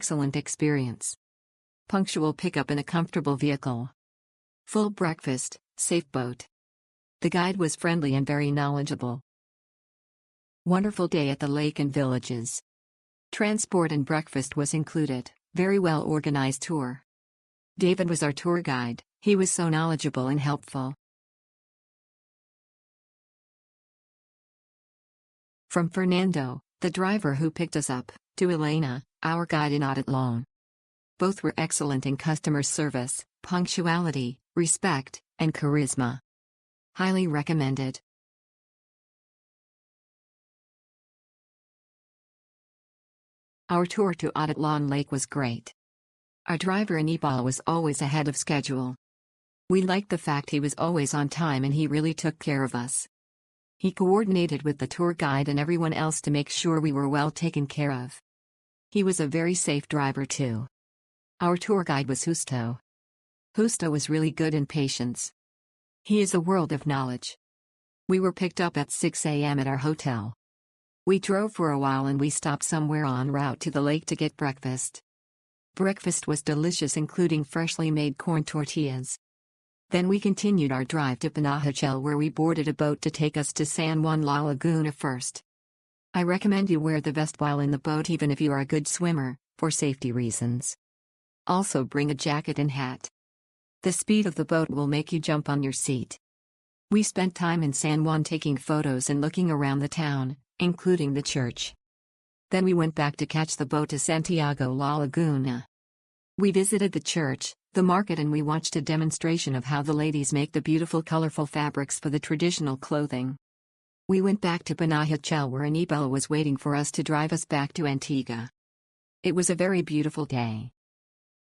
excellent experience. Punctual pickup in a comfortable vehicle. Full breakfast, safe boat. The guide was friendly and very knowledgeable. Wonderful day at the lake and villages. Transport and breakfast was included, very well organized tour. David was our tour guide, he was so knowledgeable and helpful. From Fernando, the driver who picked us up, to Elena, our guide in Atitlán. Both were excellent in customer service, punctuality, respect, and charisma. Highly recommended. Our tour to Atitlán Lake was great. Our driver Anibal was always ahead of schedule. We liked the fact he was always on time and he really took care of us. He coordinated with the tour guide and everyone else to make sure we were well taken care of. He was a very safe driver too. Our tour guide was Justo. Justo was really good in patience. He is a world of knowledge. We were picked up at 6 a.m. at our hotel. We drove for a while and we stopped somewhere en route to the lake to get breakfast. Breakfast was delicious, including freshly made corn tortillas. Then we continued our drive to Panajachel, where we boarded a boat to take us to San Juan La Laguna first. I recommend you wear the vest while in the boat even if you are a good swimmer, for safety reasons. Also bring a jacket and hat. The speed of the boat will make you jump on your seat. We spent time in San Juan taking photos and looking around the town, including the church. Then we went back to catch the boat to Santiago La Laguna. We visited the church, the market, and we watched a demonstration of how the ladies make the beautiful colorful fabrics for the traditional clothing. We went back to Panajachel where Anibal was waiting for us to drive us back to Antigua. It was a very beautiful day.